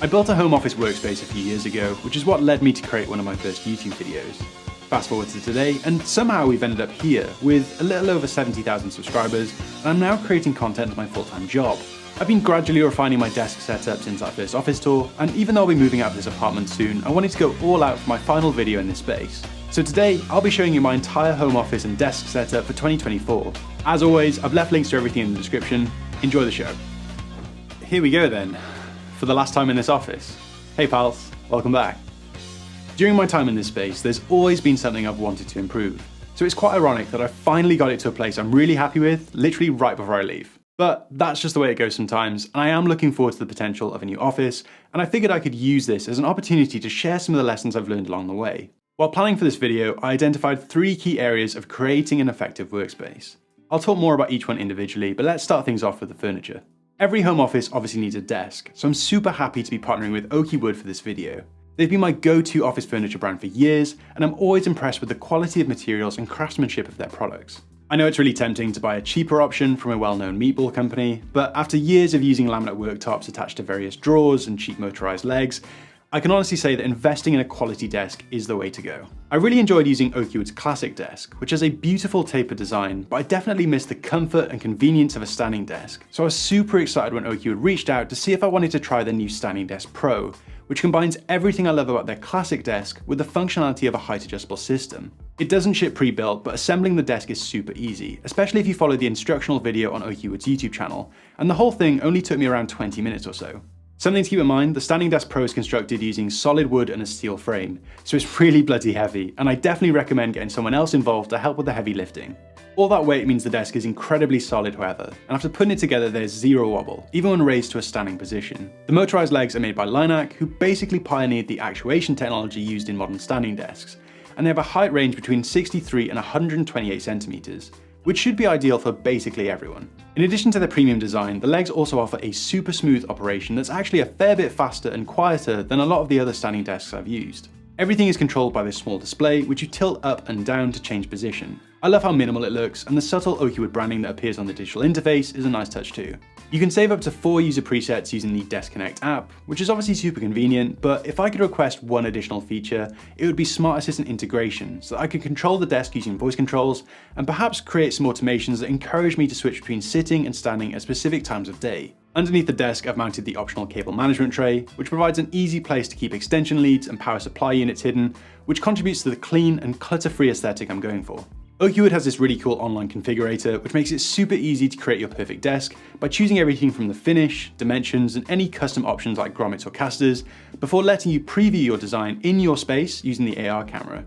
I built a home office workspace a few years ago, which is what led me to create one of my first YouTube videos. Fast forward to today, and somehow we've ended up here with a little over 70,000 subscribers, and I'm now creating content as my full-time job. I've been gradually refining my desk setup since that first office tour, and even though I'll be moving out of this apartment soon, I wanted to go all out for my final video in this space. So today, I'll be showing you my entire home office and desk setup for 2024. As always, I've left links to everything in the description. Enjoy the show. Here we go then, for the last time in this office. Hey pals, welcome back. During my time in this space, there's always been something I've wanted to improve. So it's quite ironic that I finally got it to a place I'm really happy with, literally right before I leave. But that's just the way it goes sometimes, and I am looking forward to the potential of a new office, and I figured I could use this as an opportunity to share some of the lessons I've learned along the way. While planning for this video, I identified 3 key areas of creating an effective workspace. I'll talk more about each one individually, but let's start things off with the furniture. Every home office obviously needs a desk, so I'm super happy to be partnering with Oaky Wood for this video. They've been my go-to office furniture brand for years, and I'm always impressed with the quality of materials and craftsmanship of their products. I know it's really tempting to buy a cheaper option from a well-known meatball company, but after years of using laminate worktops attached to various drawers and cheap motorized legs, I can honestly say that investing in a quality desk is the way to go. I really enjoyed using Oaky Wood's classic desk, which has a beautiful tapered design, but I definitely missed the comfort and convenience of a standing desk. So I was super excited when Oaky Wood reached out to see if I wanted to try their new Standing Desk Pro, which combines everything I love about their classic desk with the functionality of a height adjustable system. It doesn't ship pre-built, but assembling the desk is super easy, especially if you follow the instructional video on Oaky Wood's YouTube channel, and the whole thing only took me around 20 minutes or so. Something to keep in mind, the Standing Desk Pro is constructed using solid wood and a steel frame, so it's really bloody heavy, and I definitely recommend getting someone else involved to help with the heavy lifting. All that weight means the desk is incredibly solid however, and after putting it together there's zero wobble, even when raised to a standing position. The motorized legs are made by Linac, who basically pioneered the actuation technology used in modern standing desks, and they have a height range between 63 and 128 centimeters, which should be ideal for basically everyone. In addition to their premium design, the legs also offer a super smooth operation that's actually a fair bit faster and quieter than a lot of the other standing desks I've used. Everything is controlled by this small display, which you tilt up and down to change position. I love how minimal it looks, and the subtle Oaky Wood branding that appears on the digital interface is a nice touch too. You can save up to 4 user presets using the Desk Connect app, which is obviously super convenient, but if I could request one additional feature, it would be Smart Assistant integration, so that I could control the desk using voice controls, and perhaps create some automations that encourage me to switch between sitting and standing at specific times of day. Underneath the desk, I've mounted the optional cable management tray, which provides an easy place to keep extension leads and power supply units hidden, which contributes to the clean and clutter-free aesthetic I'm going for. Oaky Wood has this really cool online configurator, which makes it super easy to create your perfect desk by choosing everything from the finish, dimensions, and any custom options like grommets or casters, before letting you preview your design in your space using the AR camera.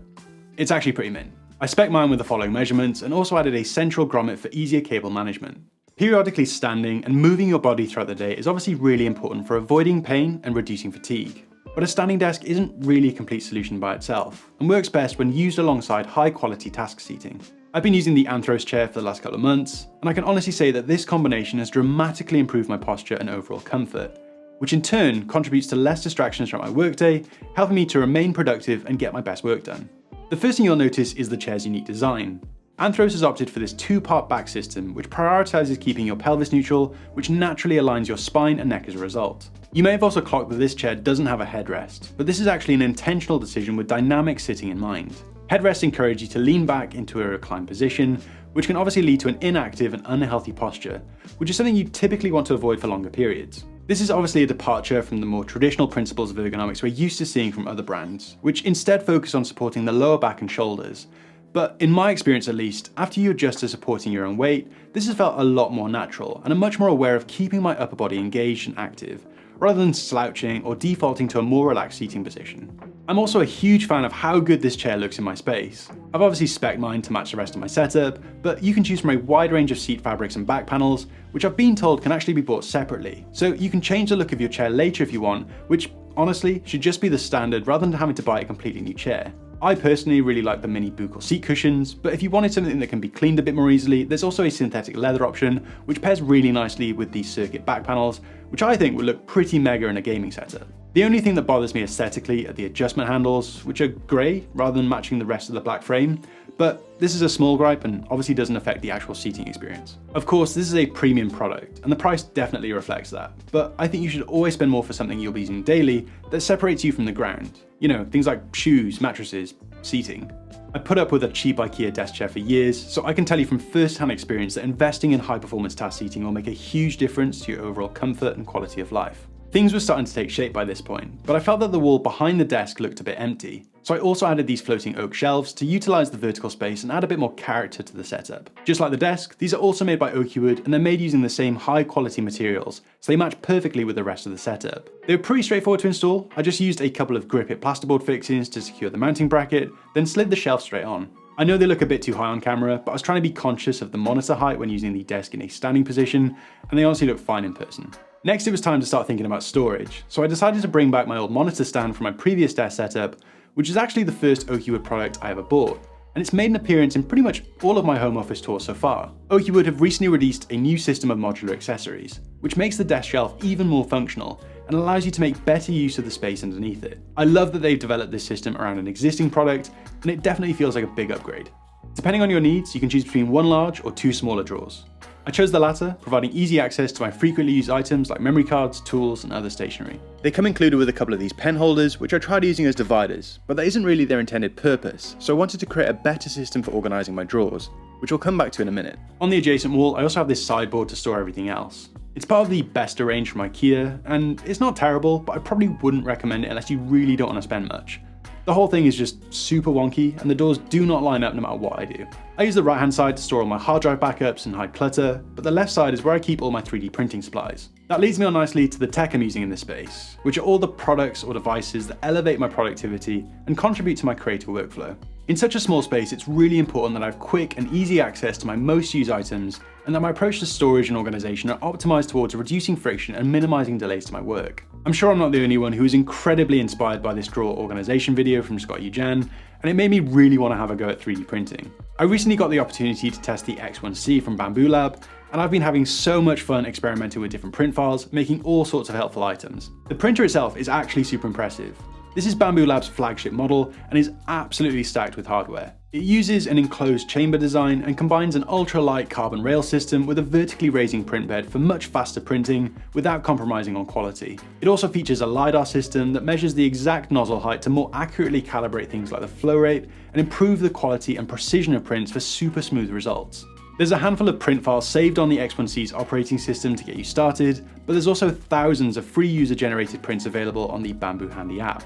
It's actually pretty mint. I spec mine with the following measurements and also added a central grommet for easier cable management. Periodically standing and moving your body throughout the day is obviously really important for avoiding pain and reducing fatigue. But a standing desk isn't really a complete solution by itself, and works best when used alongside high-quality task seating. I've been using the Anthros chair for the last couple of months, and I can honestly say that this combination has dramatically improved my posture and overall comfort, which in turn contributes to less distractions throughout my workday, helping me to remain productive and get my best work done. The first thing you'll notice is the chair's unique design. Anthros has opted for this 2-part back system, which prioritizes keeping your pelvis neutral, which naturally aligns your spine and neck as a result. You may have also clocked that this chair doesn't have a headrest, but this is actually an intentional decision with dynamic sitting in mind. Headrests encourage you to lean back into a reclined position, which can obviously lead to an inactive and unhealthy posture, which is something you typically want to avoid for longer periods. This is obviously a departure from the more traditional principles of ergonomics we're used to seeing from other brands, which instead focus on supporting the lower back and shoulders. But in my experience at least, after you adjust to supporting your own weight, this has felt a lot more natural, and I'm much more aware of keeping my upper body engaged and active, rather than slouching or defaulting to a more relaxed seating position. I'm also a huge fan of how good this chair looks in my space. I've obviously spec'd mine to match the rest of my setup, but you can choose from a wide range of seat fabrics and back panels, which I've been told can actually be bought separately. So you can change the look of your chair later if you want, which honestly should just be the standard rather than having to buy a completely new chair. I personally really like the mini buccal seat cushions, but if you wanted something that can be cleaned a bit more easily, there's also a synthetic leather option, which pairs really nicely with these circuit back panels, which I think would look pretty mega in a gaming setup. The only thing that bothers me aesthetically are the adjustment handles, which are grey rather than matching the rest of the black frame, but this is a small gripe and obviously doesn't affect the actual seating experience. Of course, this is a premium product, and the price definitely reflects that, but I think you should always spend more for something you'll be using daily that separates you from the ground. You know, things like shoes, mattresses, seating. I put up with a cheap IKEA desk chair for years, so I can tell you from first-hand experience that investing in high-performance task seating will make a huge difference to your overall comfort and quality of life. Things were starting to take shape by this point, but I felt that the wall behind the desk looked a bit empty, so I also added these floating oak shelves to utilise the vertical space and add a bit more character to the setup. Just like the desk, these are also made by oak wood and they're made using the same high quality materials, so they match perfectly with the rest of the setup. They were pretty straightforward to install. I just used a couple of grip it plasterboard fixings to secure the mounting bracket, then slid the shelf straight on. I know they look a bit too high on camera, but I was trying to be conscious of the monitor height when using the desk in a standing position, and they honestly look fine in person. Next, it was time to start thinking about storage, so I decided to bring back my old monitor stand from my previous desk setup, which is actually the first oak wood product I ever bought, and it's made an appearance in pretty much all of my home office tours so far. Oak wood have recently released a new system of modular accessories, which makes the desk shelf even more functional and allows you to make better use of the space underneath it. I love that they've developed this system around an existing product, and it definitely feels like a big upgrade. Depending on your needs, you can choose between one large or two smaller drawers. I chose the latter, providing easy access to my frequently used items like memory cards, tools, and other stationery. They come included with a couple of these pen holders, which I tried using as dividers, but that isn't really their intended purpose, so I wanted to create a better system for organising my drawers, which we'll come back to in a minute. On the adjacent wall, I also have this sideboard to store everything else. It's part of the Besta range from IKEA, and it's not terrible, but I probably wouldn't recommend it unless you really don't want to spend much. The whole thing is just super wonky, and the doors do not line up no matter what I do. I use the right hand side to store all my hard drive backups and hide clutter, but the left side is where I keep all my 3D printing supplies. That leads me on nicely to the tech I'm using in this space, which are all the products or devices that elevate my productivity and contribute to my creative workflow. In such a small space, it's really important that I have quick and easy access to my most used items, and that my approach to storage and organisation are optimised towards reducing friction and minimising delays to my work. I'm sure I'm not the only one who is incredibly inspired by this drawer organisation video from Scott Eugen, and it made me really want to have a go at 3D printing. I recently got the opportunity to test the X1C from Bamboo Lab, and I've been having so much fun experimenting with different print files, making all sorts of helpful items. The printer itself is actually super impressive. This is Bamboo Lab's flagship model and is absolutely stacked with hardware. It uses an enclosed chamber design and combines an ultra-light carbon rail system with a vertically raising print bed for much faster printing without compromising on quality. It also features a LiDAR system that measures the exact nozzle height to more accurately calibrate things like the flow rate and improve the quality and precision of prints for super smooth results. There's a handful of print files saved on the X1C's operating system to get you started, but there's also thousands of free user-generated prints available on the Bamboo Handy app.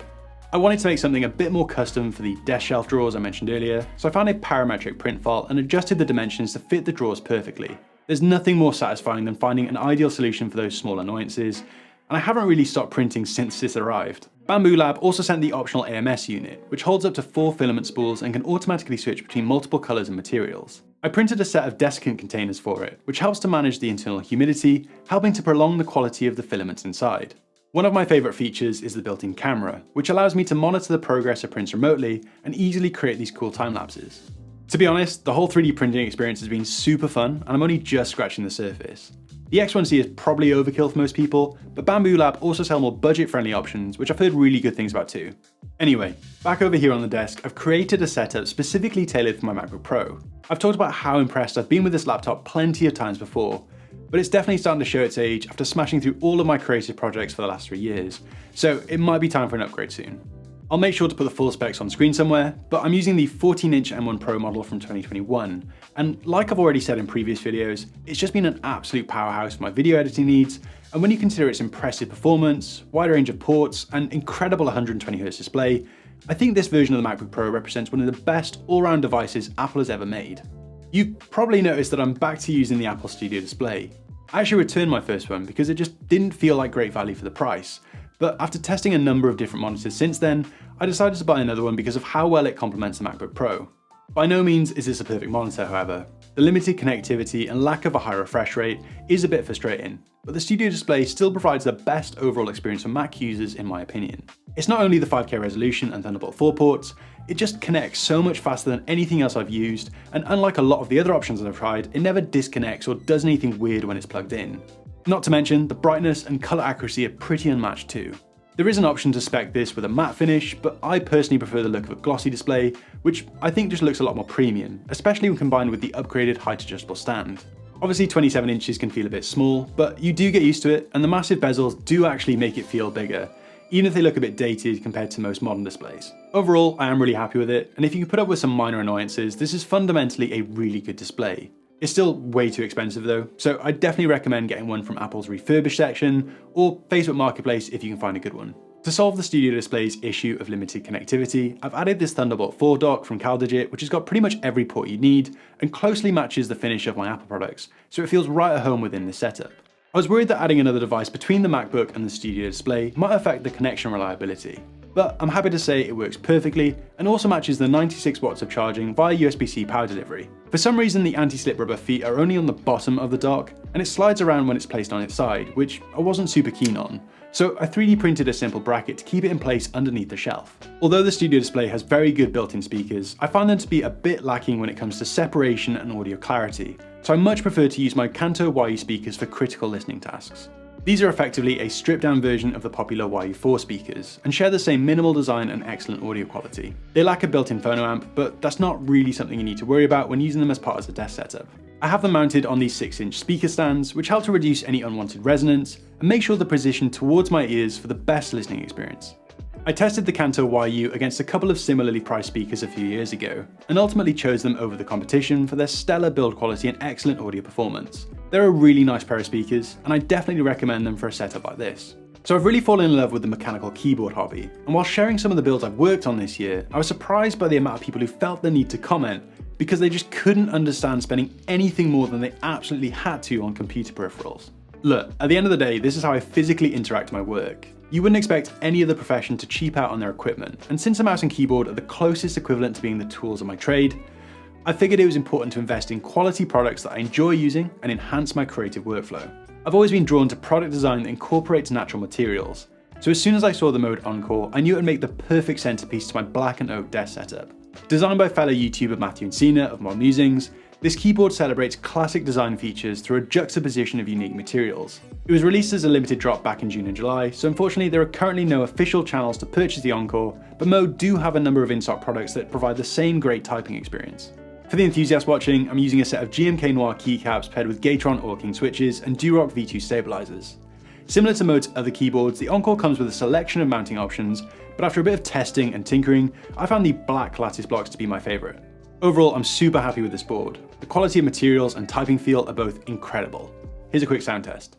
I wanted to make something a bit more custom for the desk shelf drawers I mentioned earlier, so I found a parametric print file and adjusted the dimensions to fit the drawers perfectly. There's nothing more satisfying than finding an ideal solution for those small annoyances, and I haven't really stopped printing since this arrived. Bamboo Lab also sent the optional AMS unit, which holds up to 4 filament spools and can automatically switch between multiple colours and materials. I printed a set of desiccant containers for it, which helps to manage the internal humidity, helping to prolong the quality of the filaments inside. One of my favourite features is the built-in camera, which allows me to monitor the progress of prints remotely and easily create these cool time lapses. To be honest, the whole 3D printing experience has been super fun, and I'm only just scratching the surface. The X1C is probably overkill for most people, but Bamboo Lab also sell more budget-friendly options, which I've heard really good things about too. Anyway, back over here on the desk, I've created a setup specifically tailored for my MacBook Pro. I've talked about how impressed I've been with this laptop plenty of times before, but it's definitely starting to show its age after smashing through all of my creative projects for the last 3 years, so it might be time for an upgrade soon. I'll make sure to put the full specs on screen somewhere, but I'm using the 14-inch M1 Pro model from 2021, and like I've already said in previous videos, it's just been an absolute powerhouse for my video editing needs, and when you consider its impressive performance, wide range of ports, and incredible 120Hz display, I think this version of the MacBook Pro represents one of the best all-round devices Apple has ever made. You probably noticed that I'm back to using the Apple Studio display. I actually returned my first one because it just didn't feel like great value for the price, but after testing a number of different monitors since then, I decided to buy another one because of how well it complements the MacBook Pro. By no means is this a perfect monitor, however. The limited connectivity and lack of a high refresh rate is a bit frustrating, but the Studio display still provides the best overall experience for Mac users in my opinion. It's not only the 5K resolution and Thunderbolt 4 ports, it just connects so much faster than anything else I've used, and unlike a lot of the other options I've tried, it never disconnects or does anything weird when it's plugged in. Not to mention, the brightness and colour accuracy are pretty unmatched too. There is an option to spec this with a matte finish, but I personally prefer the look of a glossy display, which I think just looks a lot more premium, especially when combined with the upgraded height adjustable stand. Obviously 27 inches can feel a bit small, but you do get used to it, and the massive bezels do actually make it feel bigger, even if they look a bit dated compared to most modern displays. Overall, I am really happy with it, and if you can put up with some minor annoyances, this is fundamentally a really good display. It's still way too expensive though, so I definitely recommend getting one from Apple's refurbished section, or Facebook Marketplace if you can find a good one. To solve the Studio Display's issue of limited connectivity, I've added this Thunderbolt 4 dock from CalDigit, which has got pretty much every port you need, and closely matches the finish of my Apple products, so it feels right at home within this setup. I was worried that adding another device between the MacBook and the Studio Display might affect the connection reliability, but I'm happy to say it works perfectly and also matches the 96 watts of charging via USB-C power delivery. For some reason, the anti-slip rubber feet are only on the bottom of the dock, and it slides around when it's placed on its side, which I wasn't super keen on. So I 3D printed a simple bracket to keep it in place underneath the shelf. Although the Studio Display has very good built-in speakers, I find them to be a bit lacking when it comes to separation and audio clarity, so I much prefer to use my Kanto YU speakers for critical listening tasks. These are effectively a stripped-down version of the popular YU4 speakers, and share the same minimal design and excellent audio quality. They lack a built-in phono amp, but that's not really something you need to worry about when using them as part of the desk setup. I have them mounted on these 6-inch speaker stands, which help to reduce any unwanted resonance, and make sure they're positioned towards my ears for the best listening experience. I tested the Kanto YU against a couple of similarly priced speakers a few years ago, and ultimately chose them over the competition for their stellar build quality and excellent audio performance. They're a really nice pair of speakers, and I definitely recommend them for a setup like this. So I've really fallen in love with the mechanical keyboard hobby, and while sharing some of the builds I've worked on this year, I was surprised by the amount of people who felt the need to comment because they just couldn't understand spending anything more than they absolutely had to on computer peripherals. Look, at the end of the day, this is how I physically interact with my work. You wouldn't expect any other profession to cheap out on their equipment, and since a mouse and keyboard are the closest equivalent to being the tools of my trade, I figured it was important to invest in quality products that I enjoy using and enhance my creative workflow. I've always been drawn to product design that incorporates natural materials, so as soon as I saw the mode Encore, I knew it would make the perfect centerpiece to my black and oak desk setup. Designed by fellow YouTuber Matthew and Cena of Mod Musings, this keyboard celebrates classic design features through a juxtaposition of unique materials. It was released as a limited drop back in June and July, so unfortunately there are currently no official channels to purchase the Encore, but Mode do have a number of in-stock products that provide the same great typing experience. For the enthusiast watching, I'm using a set of GMK Noir keycaps paired with Gateron Orking switches and Durock V2 stabilizers. Similar to Mode's other keyboards, the Encore comes with a selection of mounting options, but after a bit of testing and tinkering, I found the black lattice blocks to be my favourite. Overall, I'm super happy with this board. The quality of materials and typing feel are both incredible. Here's a quick sound test.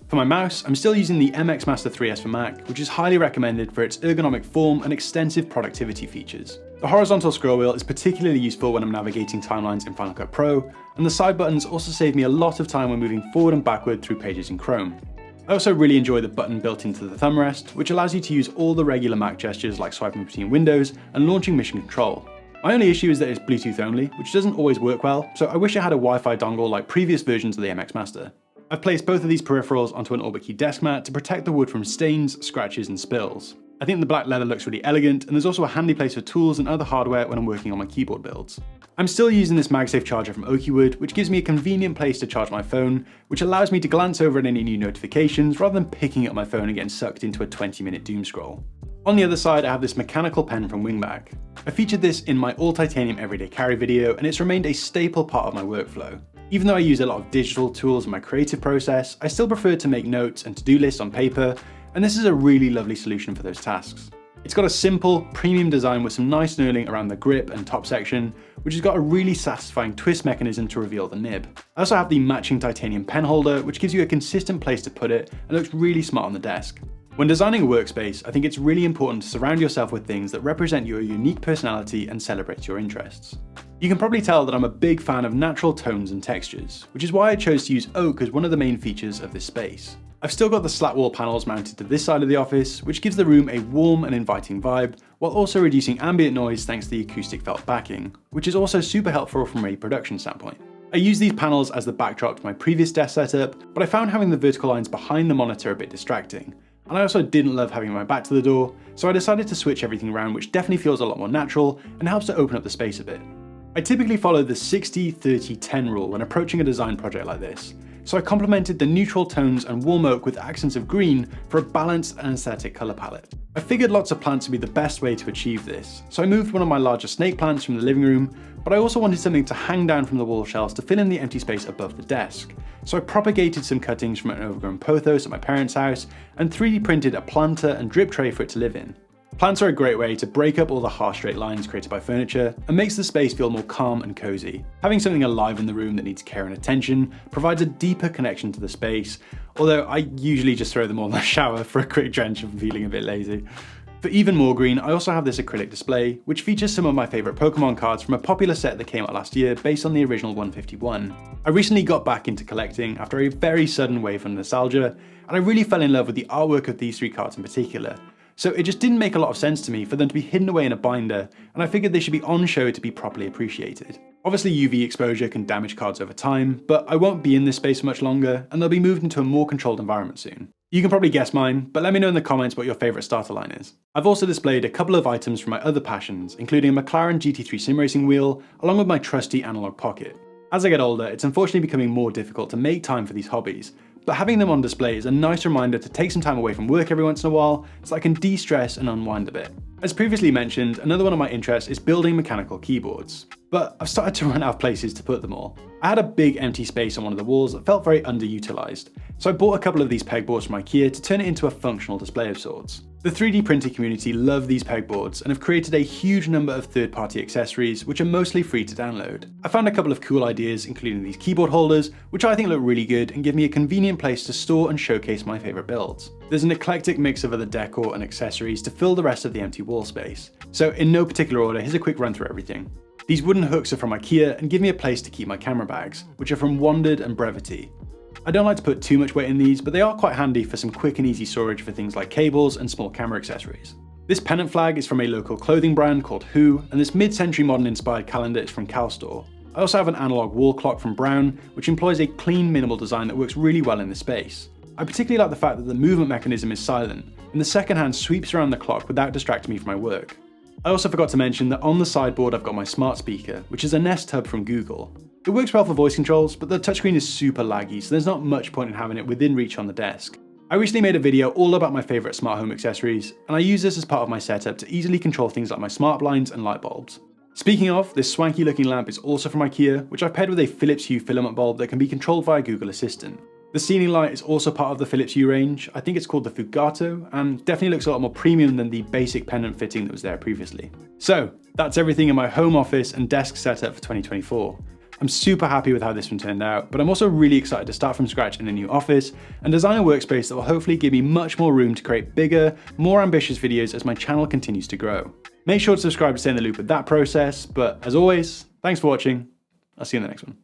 For my mouse, I'm still using the MX Master 3S for Mac, which is highly recommended for its ergonomic form and extensive productivity features. The horizontal scroll wheel is particularly useful when I'm navigating timelines in Final Cut Pro, and the side buttons also save me a lot of time when moving forward and backward through pages in Chrome. I also really enjoy the button built into the thumb rest, which allows you to use all the regular Mac gestures like swiping between windows and launching mission control. My only issue is that it's Bluetooth only, which doesn't always work well, so I wish it had a Wi-Fi dongle like previous versions of the MX Master. I've placed both of these peripherals onto an Orbit Key desk mat to protect the wood from stains, scratches and spills. I think the black leather looks really elegant, and there's also a handy place for tools and other hardware when I'm working on my keyboard builds. I'm still using this MagSafe charger from Oakwood, which gives me a convenient place to charge my phone, which allows me to glance over at any new notifications rather than picking up my phone and getting sucked into a 20-minute doom scroll. On the other side, I have this mechanical pen from Wingback. I featured this in my all titanium everyday carry video, and it's remained a staple part of my workflow. Even though I use a lot of digital tools in my creative process, I still prefer to make notes and to-do lists on paper, and this is a really lovely solution for those tasks. It's got a simple, premium design with some nice knurling around the grip and top section, which has got a really satisfying twist mechanism to reveal the nib. I also have the matching titanium pen holder, which gives you a consistent place to put it and looks really smart on the desk. When designing a workspace, I think it's really important to surround yourself with things that represent your unique personality and celebrate your interests. You can probably tell that I'm a big fan of natural tones and textures, which is why I chose to use oak as one of the main features of this space. I've still got the slat wall panels mounted to this side of the office, which gives the room a warm and inviting vibe, while also reducing ambient noise thanks to the acoustic felt backing, which is also super helpful from a production standpoint. I use these panels as the backdrop to my previous desk setup, but I found having the vertical lines behind the monitor a bit distracting, and I also didn't love having my back to the door, so I decided to switch everything around, which definitely feels a lot more natural and helps to open up the space a bit. I typically follow the 60-30-10 rule when approaching a design project like this, so I complemented the neutral tones and warm oak with accents of green for a balanced and aesthetic colour palette. I figured lots of plants would be the best way to achieve this, so I moved one of my larger snake plants from the living room, but I also wanted something to hang down from the wall shelves to fill in the empty space above the desk. So I propagated some cuttings from an overgrown pothos at my parents' house and 3D printed a planter and drip tray for it to live in. Plants are a great way to break up all the harsh straight lines created by furniture and makes the space feel more calm and cozy. Having something alive in the room that needs care and attention provides a deeper connection to the space, although I usually just throw them all in the shower for a quick drench if I'm feeling a bit lazy. For even more green, I also have this acrylic display, which features some of my favourite Pokemon cards from a popular set that came out last year based on the original 151. I recently got back into collecting after a very sudden wave of nostalgia, and I really fell in love with the artwork of these three cards in particular. So it just didn't make a lot of sense to me for them to be hidden away in a binder, and I figured they should be on show to be properly appreciated. Obviously UV exposure can damage cards over time, but I won't be in this space much longer, and they'll be moved into a more controlled environment soon. You can probably guess mine, but let me know in the comments what your favourite starter line is. I've also displayed a couple of items from my other passions, including a McLaren GT3 sim racing wheel, along with my trusty analog pocket. As I get older, it's unfortunately becoming more difficult to make time for these hobbies, but having them on display is a nice reminder to take some time away from work every once in a while so I can de-stress and unwind a bit. As previously mentioned, another one of my interests is building mechanical keyboards, but I've started to run out of places to put them all. I had a big empty space on one of the walls that felt very underutilized, so I bought a couple of these pegboards from IKEA to turn it into a functional display of sorts. The 3D printing community love these pegboards and have created a huge number of third-party accessories which are mostly free to download. I found a couple of cool ideas, including these keyboard holders, which I think look really good and give me a convenient place to store and showcase my favourite builds. There's an eclectic mix of other decor and accessories to fill the rest of the empty wall space. So in no particular order, here's a quick run through everything. These wooden hooks are from IKEA and give me a place to keep my camera bags, which are from Wandered and Brevity. I don't like to put too much weight in these, but they are quite handy for some quick and easy storage for things like cables and small camera accessories. This pennant flag is from a local clothing brand called Who, and this mid-century modern inspired calendar is from CalStore. I also have an analog wall clock from Brown, which employs a clean, minimal design that works really well in this space. I particularly like the fact that the movement mechanism is silent, and the second hand sweeps around the clock without distracting me from my work. I also forgot to mention that on the sideboard I've got my smart speaker, which is a Nest Hub from Google. It works well for voice controls, but the touchscreen is super laggy, so there's not much point in having it within reach on the desk. I recently made a video all about my favourite smart home accessories, and I use this as part of my setup to easily control things like my smart blinds and light bulbs. Speaking of, this swanky looking lamp is also from IKEA, which I've paired with a Philips Hue filament bulb that can be controlled via Google Assistant. The ceiling light is also part of the Philips Hue range. I think it's called the Fugato, and definitely looks a lot more premium than the basic pendant fitting that was there previously. So that's everything in my home office and desk setup for 2024. I'm super happy with how this one turned out, but I'm also really excited to start from scratch in a new office and design a workspace that will hopefully give me much more room to create bigger, more ambitious videos as my channel continues to grow. Make sure to subscribe to stay in the loop with that process, but as always, thanks for watching. I'll see you in the next one.